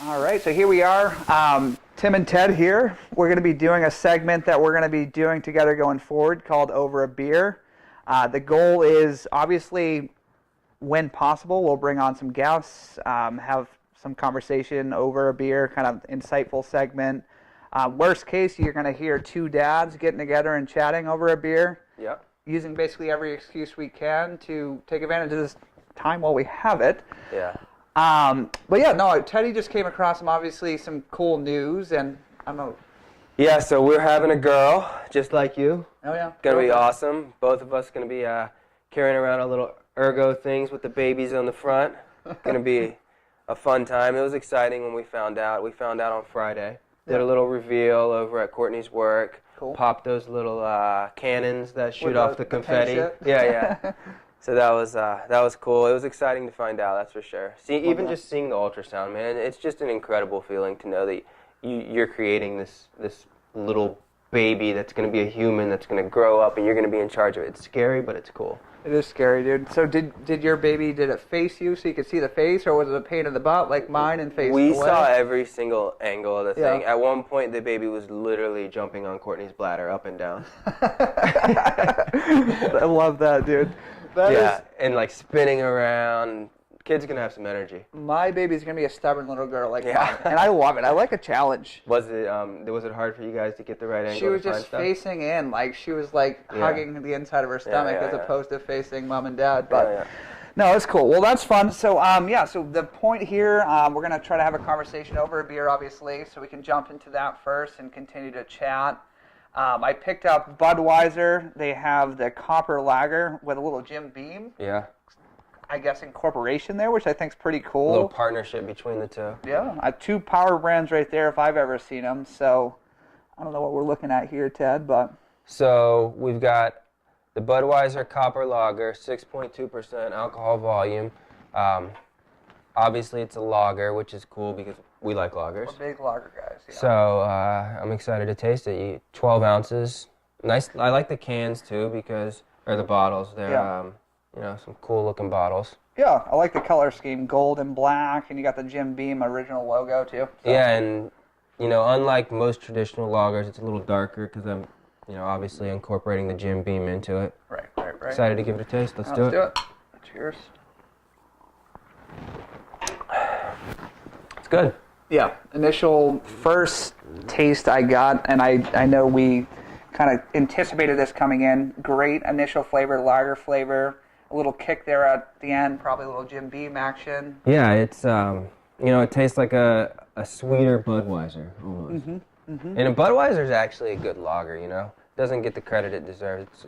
All right, so here we are, Tim and Ted here. We're going to be doing a segment that we're going to be doing together going forward called Over a Beer. The goal is, obviously, when possible, we'll bring on some guests, have some conversation over a beer, kind of insightful segment. Worst case, you're going to hear two dads getting together and chatting over a beer. Yep. Using basically every excuse we can to take advantage of this time while we have it. Yeah. But yeah, no, Teddy just came across some cool news, and I don't know. Yeah, so we're having a girl, just like you. Oh yeah. Gonna be awesome. Both of us gonna be carrying around our little ergo things with the babies on the front. Gonna be a fun time. It was exciting when we found out. We found out on Friday. Did a little reveal over at Courtney's work. Cool. Popped those little cannons that shoot With off the confetti. Yeah. So that was cool. It was exciting to find out, that's for sure. Even just seeing the ultrasound, man, it's just an incredible feeling to know that you're creating this little baby that's going to be a human, that's going to grow up, and you're going to be in charge of it. It's scary, but it's cool. It is scary, dude. So did your baby, did it face you so you could see the face, or was it a pain in the butt like mine and face We away? saw every single angle of the thing. Yeah. At one point, the baby was literally jumping on Courtney's bladder up and down. I love that, dude. And like spinning around. Kid's going to have some energy. My baby's going to be a stubborn little girl like mine, and I love it. I like a challenge. Was it hard for you guys to get the right angle? She was to find just stuff? facing in, like she was like hugging the inside of her stomach as opposed to facing mom and dad. But no, it's cool. Well, that's fun. So so the point here, we're gonna try to have a conversation over a beer, obviously, so we can jump into that first and continue to chat. I picked up Budweiser. They have the copper lager with a little Jim Beam. Yeah. I guess incorporation there, which I think is pretty cool. A little partnership between the two. Yeah, two power brands right there if I've ever seen them. So I don't know what we're looking at here, Ted, but... So we've got the Budweiser Copper Lager, 6.2% alcohol volume. Obviously, it's a lager, which is cool because we like lagers. We're big lager guys. Yeah. So I'm excited to taste it. 12 ounces. Nice. I like the cans too or the bottles. They're some cool looking bottles. Yeah, I like the color scheme, gold and black, and you got the Jim Beam original logo too. So. Yeah, and unlike most traditional lagers, it's a little darker because I'm, obviously incorporating the Jim Beam into it. Right. Excited to give it a taste. Let's do it. Cheers. It's good. Yeah, initial first taste I got, and I know we kind of anticipated this coming in. Great initial flavor, lager flavor. A little kick there at the end, probably a little Jim Beam action. Yeah, it's it tastes like a sweeter Budweiser almost. And a Budweiser is actually a good lager. Doesn't get the credit it deserves.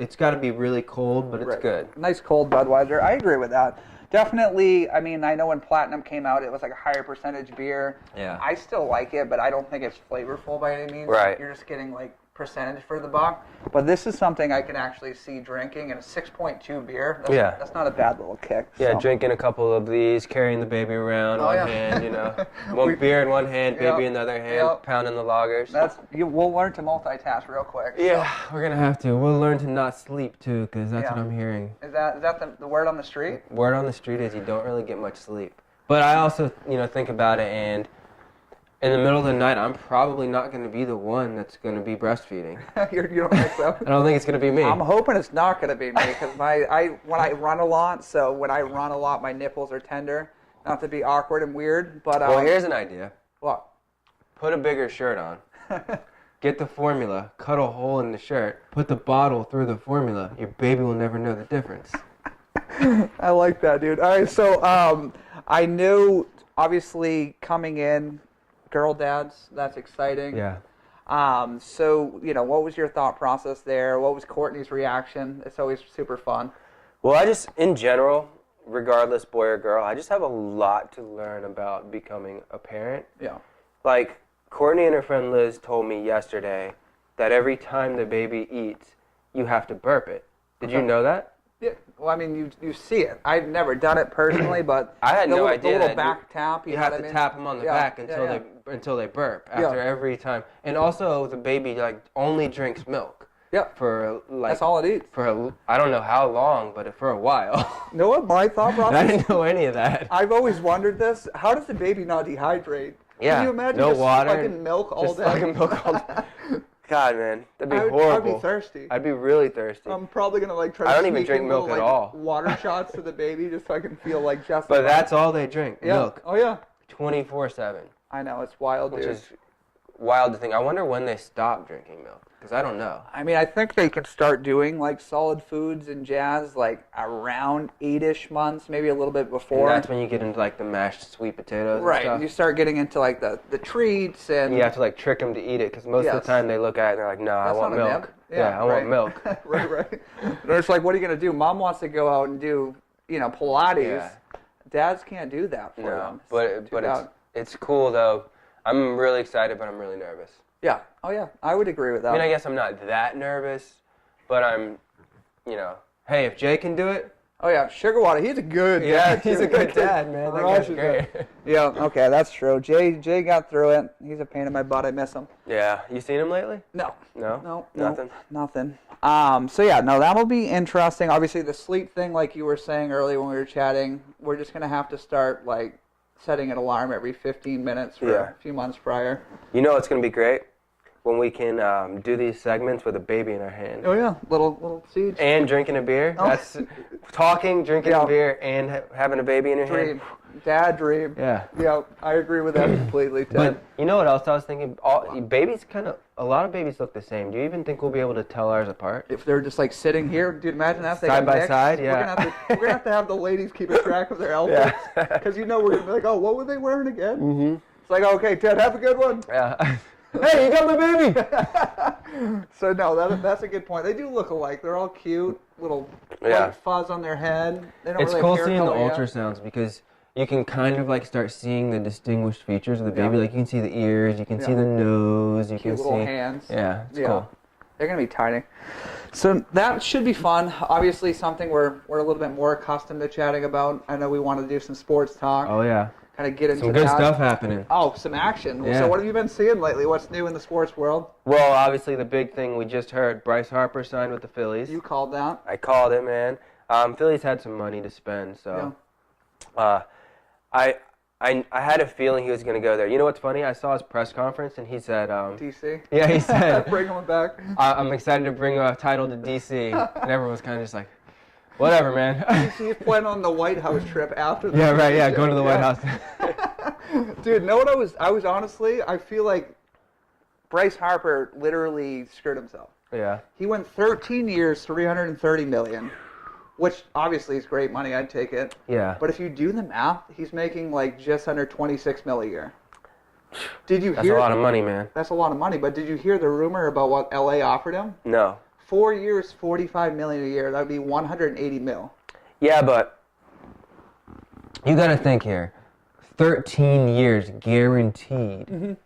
It's got to be really cold, but it's good. Nice cold Budweiser. I agree with that. Definitely. I mean, I know when Platinum came out, it was like a higher percentage beer. Yeah. I still like it, but I don't think it's flavorful by any means. Right. You're just getting like percentage for the buck. But this is something I can actually see drinking, and a 6.2 beer. That's not a bad little kick. Yeah, drinking a couple of these, carrying the baby around, one hand, one beer in one hand, baby in the other hand, pounding the lagers. We'll learn to multitask real quick. Yeah, we're gonna have to. We'll learn to not sleep too, because that's what I'm hearing. Is that the word on the street? Word on the street is you don't really get much sleep. But I also, think about it, and in the middle of the night, I'm probably not going to be the one that's going to be breastfeeding. You don't think so? I don't think it's going to be me. I'm hoping it's not going to be me because when I run a lot, my nipples are tender. Not to be awkward and weird, but well, here's an idea. What? Put a bigger shirt on. Get the formula, cut a hole in the shirt, put the bottle through the formula. Your baby will never know the difference. I like that, dude. All right, so I knew obviously coming in. Girl dads, that's exciting. Yeah. So, what was your thought process there? What was Courtney's reaction? It's always super fun. Well, in general, regardless boy or girl, I just have a lot to learn about becoming a parent. Yeah. Like, Courtney and her friend Liz told me yesterday that every time the baby eats, you have to burp it. Did you know that? Yeah, well, I mean, you see it. I've never done it personally, but I had no idea. The little back tap. You have to tap them on the back until they burp after every time. And also, the baby only drinks milk. Yeah. For like That's all it eats. I don't know how long, but for a while. You know what my thought process? I didn't know any of that. I've always wondered this. How does the baby not dehydrate? Yeah. Can you imagine no just water, fucking milk all just day? fucking milk all day. God, man, that'd be I'd horrible. be thirsty. I'd be really thirsty. I'm probably gonna like try. I to don't even sneak drink in milk little, at like, all. Water shots to the baby just so I can feel like just. But that's all they drink. Yeah. Milk. Oh yeah. 24/7. I know, it's wild, Which dude. is wild to think. I wonder when they stop drinking milk, because I don't know. I mean, I think they can start doing like solid foods and jazz like around 8-ish months, maybe a little bit before. And that's when you get into like the mashed sweet potatoes right. and stuff. You start getting into like the treats and. You have to like trick them to eat it, because most of the time they look at it and they're like, no, I That's want not a milk. nib. Yeah, I want milk. right. And it's like, what are you gonna do? Mom wants to go out and do, Pilates. Yeah. Dads can't do that for No, them. but it's cool though. I'm really excited, but I'm really nervous. Yeah. Oh yeah. I would agree with that. I mean, I guess I'm not that nervous, but I'm, hey, if Jay can do it. Oh yeah, Sugar Water. He's a good dad. Yeah, he's a good dad, man. That guy's great. Yeah. Okay, that's true. Jay got through it. He's a pain in my butt. I miss him. Yeah. You seen him lately? No. No. Nothing. Nothing. So yeah, no, that'll be interesting. Obviously, the sleep thing, like you were saying earlier when we were chatting, we're just gonna have to start like setting an alarm every 15 minutes for a few months prior. You know what's gonna be great? When we can do these segments with a baby in our hand. Oh yeah, little seeds. And drinking a beer. Oh. That's talking, drinking a beer, and having a baby in your hand. Dad dream. Yeah. Yeah, I agree with that completely, Ted. But you know what else I was thinking? A lot of babies look the same. Do you even think we'll be able to tell ours apart? If they're just like sitting here, dude, imagine that. They Side got by mixed. side, We're yeah. gonna have to have the ladies keeping track of their outfits, because we're gonna be like, oh, what were they wearing again? Mm-hmm. It's like, okay, Ted, have a good one. Yeah. Hey, you got my baby! So no, that's a good point. They do look alike. They're all cute, little white fuzz on their head. They don't It's really cool have hair seeing the color yet. ultrasounds, because you can kind of like start seeing the distinguished features of the baby. Yeah. Like you can see the ears, you can see the nose, you Cute can little see hands. Yeah, it's Yeah. cool. They're gonna be tiny. So that should be fun. Obviously, something we're a little bit more accustomed to chatting about. I know we want to do some sports talk. Oh yeah. Kind of get into Some good that. stuff happening. Oh, some action. Yeah. So what have you been seeing lately? What's new in the sports world? Well, obviously the big thing we just heard, Bryce Harper signed with the Phillies. You called that. I called it, man. Phillies had some money to spend, so I had a feeling he was going to go there. You know what's funny? I saw his press conference, and he said, DC. yeah, he said, Bring him back. I'm excited to bring a title to DC. And everyone was kind of just like, whatever, man. He's planning on the White House trip after the Yeah, right, yeah, going to the White House. Dude, know what I was honestly, I feel like Bryce Harper literally screwed himself. Yeah. He went 13 years, $330 million, which obviously is great money. I'd take it. Yeah. But if you do the math, he's making like just under $26 million a year. Did you That's hear? a lot of money, man. That's a lot of money. But did you hear the rumor about what LA offered him? No. 4 years, $45 million a year. That would be $180 million. Yeah, but you got to think here. 13 years guaranteed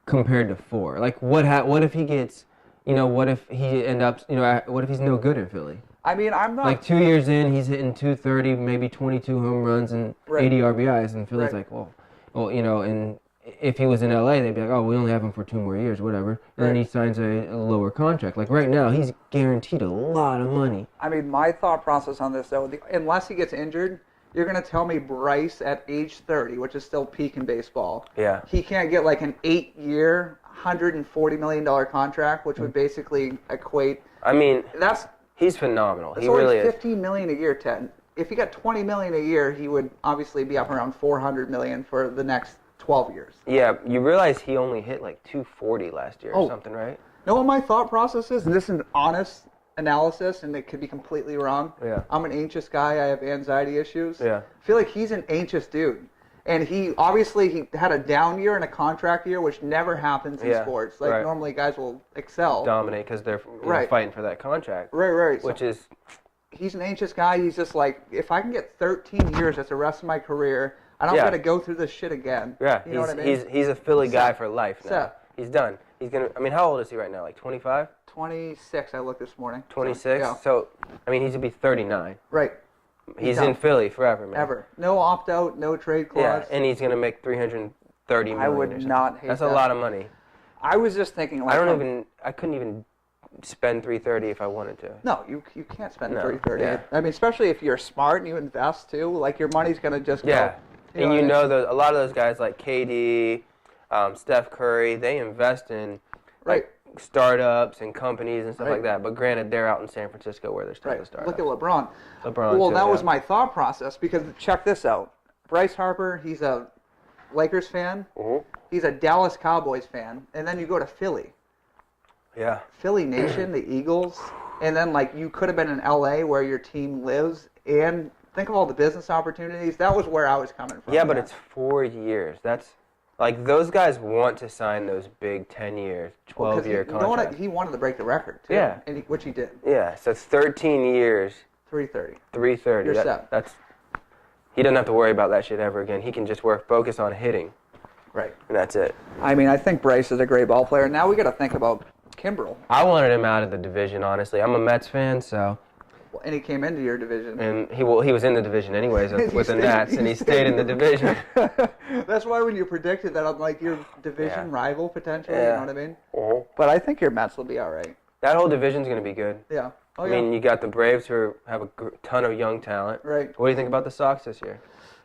compared to 4. Like, what if he gets, what if he end up, what if he's no good in Philly? I mean, I'm not... Like, 2 years in, he's hitting 230, maybe 22 home runs and 80 RBIs, and Philly's like, well, and if he was in LA, they'd be like, oh, we only have him for 2 more years, whatever. And then he signs a lower contract. Like, right now, he's guaranteed a lot of money. I mean, my thought process on this, though, unless he gets injured, you're going to tell me Bryce at age 30, which is still peak in baseball, he can't get like an 8-year, $140 million contract, which would basically equate... I mean, that's he's phenomenal. He only really is. $15 million a year, Ted. If he got $20 million a year, he would obviously be up around $400 million for the next 12 years. Yeah, you realize he only hit like 240 last year or something, right? You know what my thought process is? And this is an honest analysis, and it could be completely wrong. Yeah. I'm an anxious guy. I have anxiety issues. Yeah. I feel like he's an anxious dude. And he had a down year and a contract year, which never happens in sports. Like, normally guys will excel. Dominate because they're fighting for that contract. Right. Which is... He's an anxious guy. He's just like, if I can get 13 years, that's the rest of my career, I don't got to go through this shit again. Yeah, you know what I mean? He's a Philly guy for life now. He's done. He's gonna. I mean, how old is he right now? Like 25? 26. I looked this morning. 26. So, I mean, he's gonna be 39. Right. He's in Philly forever, man. Ever. No opt out. No trade clause. Yeah, and he's gonna make $330 million. I would not hate That's that. a lot of money. I was just thinking, like, I couldn't even spend $330 if I wanted to. No, you can't spend No, $330. yeah. I mean, especially if you're smart and you invest too. Like your money's gonna just go. Yeah, and what I mean? a lot of those guys like KD, Steph Curry, they invest in like startups and companies and stuff like that. But granted, they're out in San Francisco where there's tons of startups. Look at LeBron. Well, that was my thought process because check this out. Bryce Harper, he's a Lakers fan. Mm-hmm. He's a Dallas Cowboys fan, and then you go to Philly. Yeah. Philly Nation, the Eagles, and then like you could have been in LA where your team lives, and think of all the business opportunities. That was where I was coming from. Yeah, but it's 4 years. That's like those guys want to sign those big 10-year, 12-year contracts. He wanted to break the record too. Yeah, which he did. Yeah, so it's 13 years. 330. 330. You're set. He doesn't have to worry about that shit ever again. He can just focus on hitting. Right. And that's it. I mean, I think Bryce is a great ball player. Now we got to think about Kimbrel. I wanted him out of the division, honestly. I'm a Mets fan, so. And he came into your division. And he was in the division anyways with the Nats, and he stayed in the division. That's why when you predicted that, I'm like, your division rival potentially, you know what I mean? Uh-huh. But I think your Mets will be all right. That whole division's going to be good. Yeah. I mean, you got the Braves who have a ton of young talent. Right. What do you think about the Sox this year?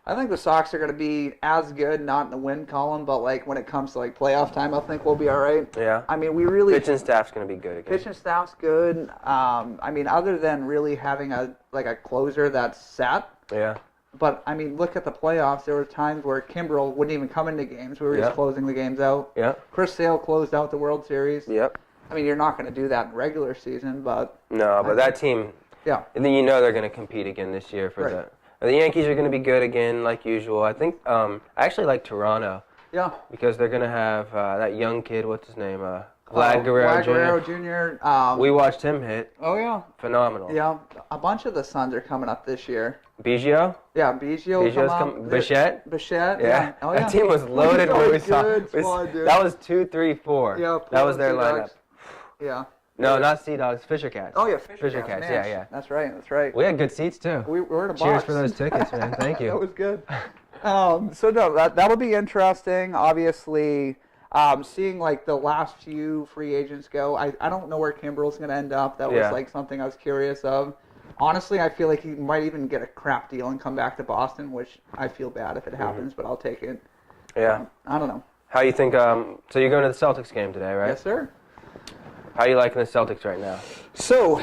I think the Sox are going to be as good, not in the win column, but like when it comes to like playoff time, I think we'll be all right. Yeah. I mean, we really pitching staff's going to be good again. Pitching staff's good. I mean, other than really having a closer that's set. Yeah. But I mean, look at the playoffs. There were times where Kimbrel wouldn't even come into games. We were just closing the games out. Yeah. Chris Sale closed out the World Series. Yep. I mean, you're not going to do that in regular season, but no, but that team. Yeah. And then they're going to compete again this year for the Yankees are going to be good again, like usual. I think I actually like Toronto. Yeah. Because they're going to have that young kid, what's his name? Vlad Guerrero Jr. We watched him hit. Oh, yeah. Phenomenal. Yeah. A bunch of the Suns are coming up this year. Biggio? Yeah, Biggio's coming. Bichette? Bichette, yeah. Oh, yeah. That team was loaded when we saw squad, dude. That was 2, 3, 4. Yeah, that was their lineup. Yeah. No, not Sea Dogs, Fisher Cats. Oh, yeah, Fisher Cats. Man. Yeah. That's right. We had good seats, too. We were in a box. Cheers for those tickets, man. Thank you. That was good. So, no, that'll be interesting. Obviously, seeing, like, the last few free agents go, I don't know where Kimbrel's going to end up. That was, like, something I was curious of. Honestly, I feel like he might even get a crap deal and come back to Boston, which I feel bad if it happens, but I'll take it. Yeah. I don't know. How you think, so you're going to the Celtics game today, right? Yes, sir. How are you liking the Celtics right now? So,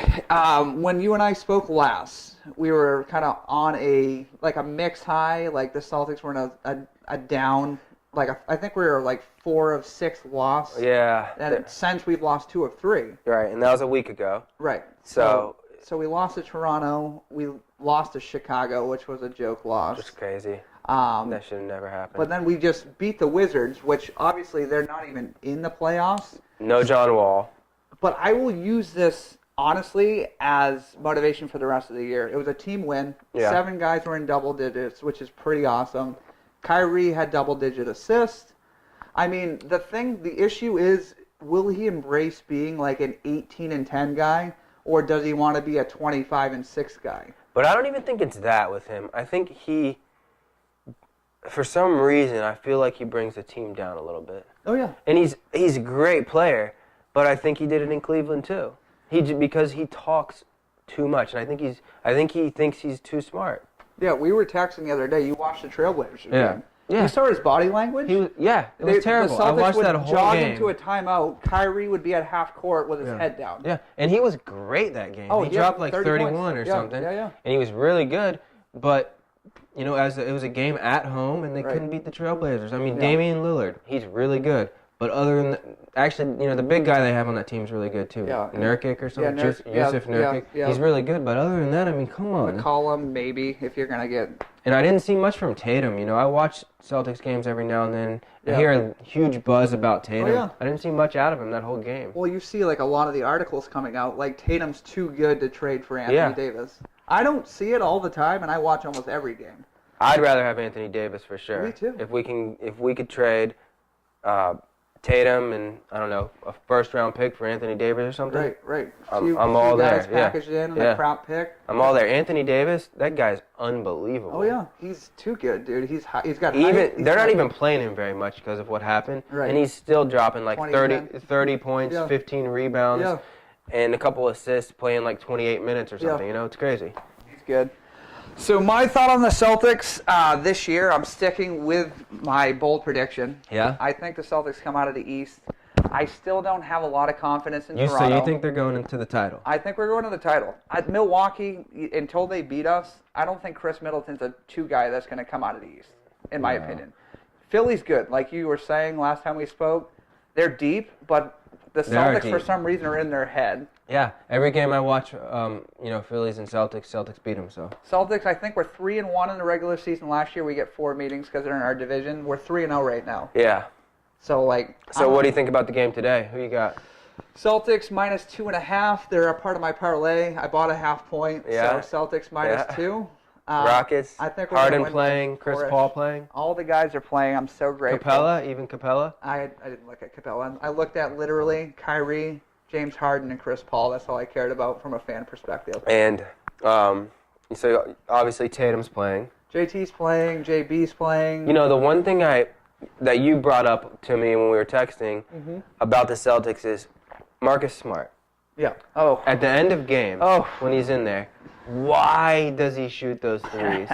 when you and I spoke last, we were kind of on a mixed high. Like the Celtics were in a down. I think we were like 4 of 6 loss. Yeah. And since we've lost 2 of 3. Right, and that was a week ago. Right. So we lost to Toronto. We lost to Chicago, which was a joke loss. Just crazy. That should have never happened. But then we just beat the Wizards, which obviously they're not even in the playoffs. No John Wall. But I will use this, honestly, as motivation for the rest of the year. It was a team win. Yeah. 7 guys were in double digits, which is pretty awesome. Kyrie had double-digit assists. I mean, the issue is, will he embrace being like an 18-10 guy, or does he want to be a 25-6 guy? But I don't even think it's that with him. I think for some reason, I feel like he brings the team down a little bit. Oh, yeah. And he's a great player. But I think he did it in Cleveland too. Because he talks too much, and I think he thinks he's too smart. Yeah, we were texting the other day. You watched the Trailblazers game. Yeah. You saw his body language? It was terrible. The Celtics I watched that whole jog game. into a timeout. Kyrie would be at half court with his head down. Yeah, and he was great that game. Oh, he dropped like 31 points. or something. Yeah. And he was really good, but as it was a game at home, and they couldn't beat the Trailblazers. I mean, Damian Lillard, he's really good. But other than actually, the big guy they have on that team is really good too. Yeah. Nurkic or something. Yusuf Nurkic. Yeah. He's really good. But other than that, I mean, come on. McCollum, maybe, if you're going to get... And I didn't see much from Tatum. I watch Celtics games every now and then. I hear a huge buzz about Tatum. Oh, yeah. I didn't see much out of him that whole game. Well, you see like a lot of the articles coming out, like Tatum's too good to trade for Anthony Davis. I don't see it all the time, and I watch almost every game. I'd rather have Anthony Davis for sure. Me too. If we could trade Tatum and, I don't know, a first-round pick for Anthony Davis or something. Right. I'm all there. Packaged in and a crap pick. I'm all there. Anthony Davis, that guy's unbelievable. Oh yeah, he's too good, dude. He's got. They're not even playing him very much because of what happened, and he's still dropping like 30 points, 15 rebounds. Yeah. and a couple assists playing like 28 minutes or something. Yeah. You know, it's crazy. He's good. So my thought on the Celtics this year, I'm sticking with my bold prediction. Yeah? I think the Celtics come out of the East. I still don't have a lot of confidence in So Toronto. you think they're going into the title? I think we're going to the title. At Milwaukee, until they beat us, I don't think Chris Middleton's a two guy that's going to come out of the East, in my opinion. Philly's good. Like you were saying last time we spoke, they're deep, but the Celtics, for some reason, are in their head. Yeah, every game I watch, Phillies and Celtics beat them. So Celtics, I think we're 3-1 in the regular season. Last year we get 4 meetings because they're in our division. We're 3-0 right now. yeah. So what do you think about the game today? Who you got? Celtics minus 2.5. They're a part of my parlay. I bought a half point. Yeah. So Celtics minus 2. Rockets. I think we're Harden gonna win playing. Chris Paul playing. All the guys are playing. I'm so grateful. Capella. I didn't look at Capella. I looked at literally Kyrie, James Harden, and Chris Paul. That's all I cared about from a fan perspective. And so obviously Tatum's playing. JT's playing. JB's playing. You know, the one thing that you brought up to me when we were texting about the Celtics is Marcus Smart. Yeah. Oh. At the end of games, when he's in there, why does he shoot those threes?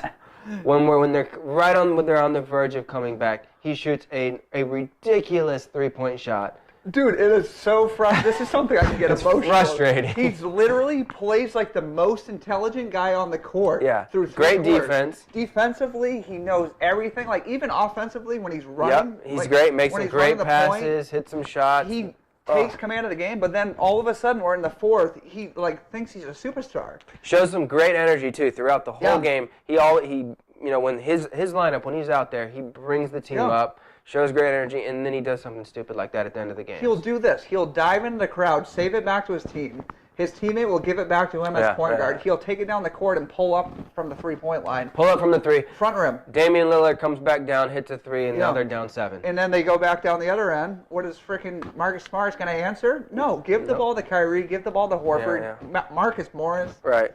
when they're on the verge of coming back, he shoots a ridiculous 3-point shot. Dude, it is so frustrating. This is something I can get emotional. Frustrating. He's literally plays like the most intelligent guy on the court. Yeah. Through great quarters. defense. Defensively, he knows everything. Like even offensively, when he's running. Yep. He's great. Makes some great passes. Hits some shots. He takes command of the game, but then all of a sudden we're in the fourth. He thinks he's a superstar. Shows some great energy too throughout the whole game. He when his lineup when he's out there, he brings the team up. Shows great energy, and then he does something stupid like that at the end of the game. He'll do this. He'll dive into the crowd, save it back to his team. His teammate will give it back to him as point guard. He'll take it down the court and pull up from the 3-point line. Pull up from the 3. Front rim. Damian Lillard comes back down, hits a 3, and now they're down 7. And then they go back down the other end. What is freaking Marcus Smart going to answer? No. Give the ball to Kyrie. Give the ball to Horford. Marcus Morris. Right.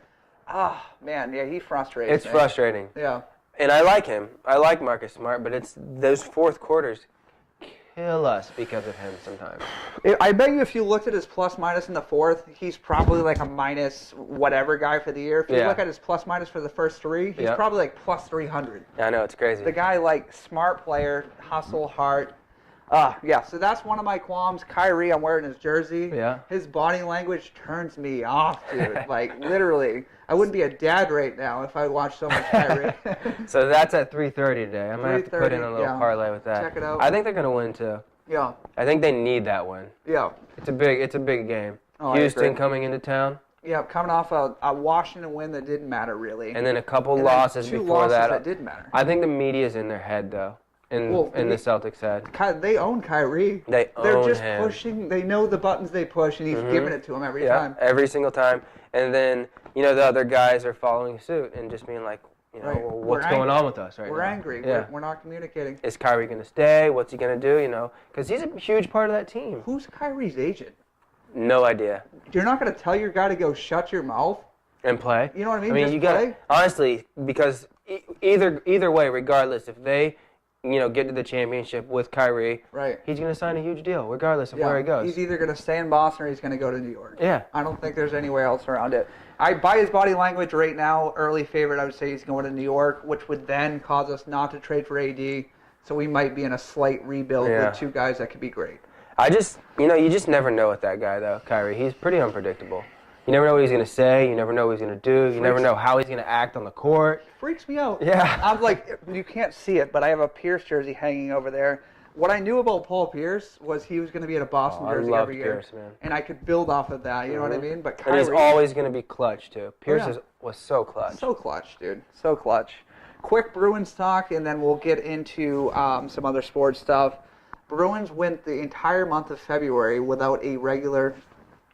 Man. Yeah, he frustrates It's frustrating. Yeah. And I like him. I like Marcus Smart, but it's those fourth quarters kill us because of him sometimes. I bet you if you looked at his plus minus in the fourth, he's probably like a minus whatever guy for the year. If you look at his plus minus for the first 3, he's probably like plus 300. I know, it's crazy. The guy, like, smart player, hustle, heart. So that's one of my qualms. Kyrie, I'm wearing his jersey. Yeah. His body language turns me off, dude. Like, literally. I wouldn't be a dad right now if I watched so much Kyrie. So that's at 3:30 today. I might have to put in a little parlay with that. Check it out. I think they're going to win, too. Yeah. I think they need that win. Yeah. It's a big game. Oh, Houston coming into town. Yeah, coming off a Washington win that didn't matter, really. And then a couple losses before that did matter. I think the media's in their head, though. In the Celtics' head. They own Kyrie. They're just pushing. They know the buttons they push, and he's giving it to them every time. Every single time. And then, the other guys are following suit and just being like, well, what's going on with us right now? We're angry. Yeah. We're not communicating. Is Kyrie going to stay? What's he going to do? Because he's a huge part of that team. Who's Kyrie's agent? No idea. You're not going to tell your guy to go shut your mouth? And play? You know what I mean? You got honestly, because either way, regardless, if they get to the championship with Kyrie, he's going to sign a huge deal, regardless of where he goes. He's either going to stay in Boston or he's going to go to New York. Yeah. I don't think there's anywhere else around it. By his body language right now, early favorite, I would say he's going to New York, which would then cause us not to trade for AD. So we might be in a slight rebuild with 2 guys that could be great. I just, you just never know with that guy, though, Kyrie. He's pretty unpredictable. You never know what he's going to say. You never know what he's going to do. You never know how he's going to act on the court. Freaks me out. Yeah. I'm like, you can't see it, but I have a Pierce jersey hanging over there. What I knew about Paul Pierce was he was going to be at a Boston jersey every year. Pierce, man. And I could build off of that, you know what I mean? But Kyrie, and he's always going to be clutch, too. Pierce was so clutch. So clutch, dude. So clutch. Quick Bruins talk, and then we'll get into some other sports stuff. Bruins went the entire month of February without a regular...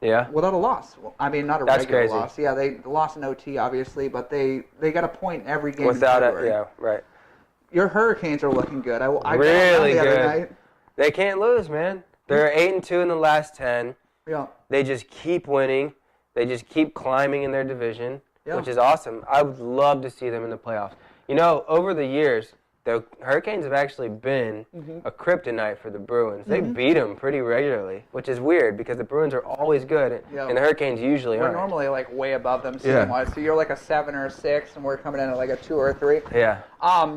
Yeah. Without a loss. I mean, not a That's regular crazy. loss. Yeah, they lost in OT, obviously, but they got a point in every game Without in February. it, yeah, right. Your Hurricanes are looking good. I really the good. Other night. They can't lose, man. They're 8-2 in the last 10. Yeah. They just keep winning. They just keep climbing in their division, which is awesome. I would love to see them in the playoffs. Over the years, the Hurricanes have actually been a kryptonite for the Bruins. They beat them pretty regularly, which is weird because the Bruins are always good, and the Hurricanes usually We're aren't. normally like way above them season-wise, so you're like a 7 or a 6, and we're coming in at like a 2 or a 3. Yeah.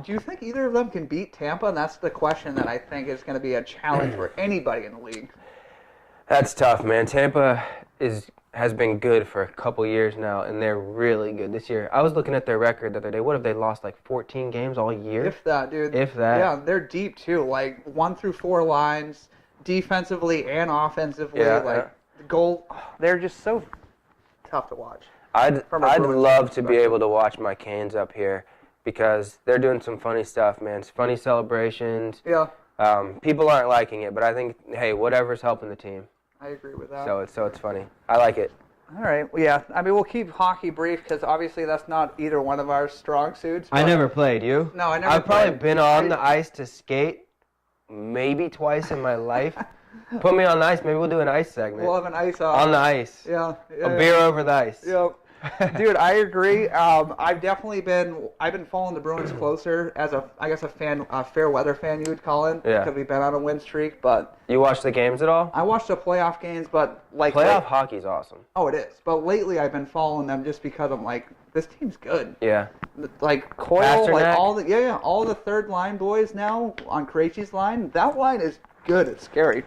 Do you think either of them can beat Tampa? And that's the question that I think is going to be a challenge for anybody in the league. That's tough, man. Tampa has been good for a couple years now, and they're really good this year. I was looking at their record the other day. What have they lost, like 14 games all year? If that, dude. If that. Yeah, they're deep, too. Like, 1 through 4 lines, defensively and offensively. The goal, they're just so tough to watch. I'd love to be able to watch my Canes up here because they're doing some funny stuff, man. It's funny celebrations. Yeah. People aren't liking it, but I think, hey, whatever's helping the team. I agree with that. So it's funny. I like it. All right. Well, yeah. I mean, we'll keep hockey brief because obviously that's not either one of our strong suits. I never played. You? No, I never I've probably played. been on the ice to skate maybe twice in my life. Put me on the ice. Maybe we'll do an ice segment. We'll have an ice on the ice. Yeah. A beer over the ice. Yep. Dude, I agree. I've been following the Bruins closer as a fair weather fan, you would call it. Yeah. Because we've been on a win streak, but You watch the games at all? I watched the playoff games, but like Playoff hockey's awesome. Oh, it is. But lately, I've been following them just because I'm like, this team's good. Yeah. Like Coyle, Pasternak. like all the third line boys now on Krejci's line. That line is good. It's scary.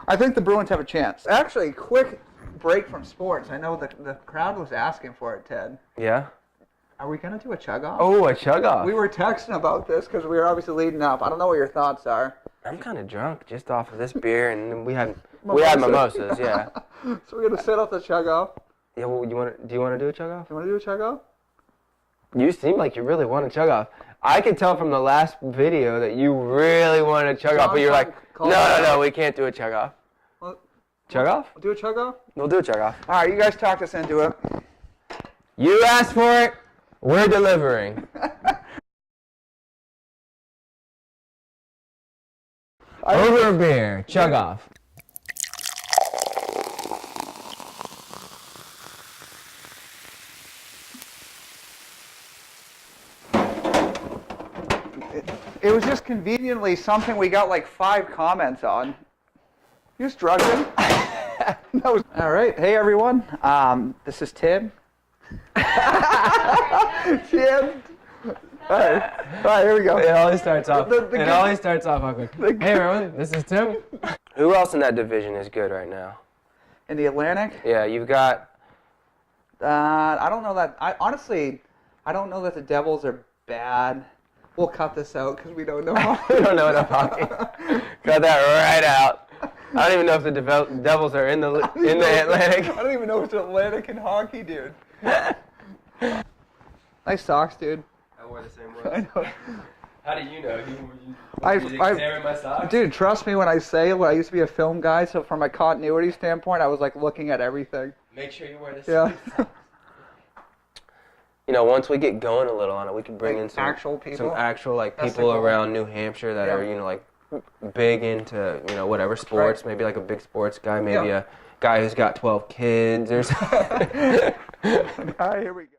I think the Bruins have a chance. Actually, quick break from sports. I know the crowd was asking for it, Ted. Yeah? Are we going to do a chug-off? Oh, a chug-off. We were texting about this because we were obviously leading up. I don't know what your thoughts are. I'm kind of drunk just off of this beer, and we had mimosas, yeah. So we're going to set up the chug-off. Yeah, well, do you want to do a chug-off? You want to do a chug-off? You seem like you really want a chug-off. I could tell from the last video that you really wanted a chug-off, but you're like, no, we can't do a chug-off. Chug-off? We'll do a chug-off? We'll do a chug-off. All right, you guys talked us into it. You asked for it. We're delivering. Over a beer. Chug-off. It was just conveniently something we got like 5 comments on. You just drugged him? All right. Hey, everyone. This is Tim. Tim. All right, here we go. It always starts off. It always starts off awkward. Hey, everyone. This is Tim. Who else in that division is good right now? In the Atlantic? Yeah, you've got... I don't know that. I don't know that the Devils are bad. We'll cut this out because we don't know. We don't know enough hockey. Cut that right out. I don't even know if the Devils are in the Atlantic. I don't even know if it's Atlantic in hockey, dude. Nice socks, dude. I wore the same I ones. know. How do you know? You I my socks? Dude, trust me when I say I used to be a film guy, so from a continuity standpoint, I was like looking at everything. Make sure you wear the Yeah. socks. You know, once we get going a little on it, we can bring in some actual people. Some actual That's people the goal. around New Hampshire that are, like big into, whatever sports, maybe like a big sports guy, maybe a guy who's got 12 kids or something. All right, here we go.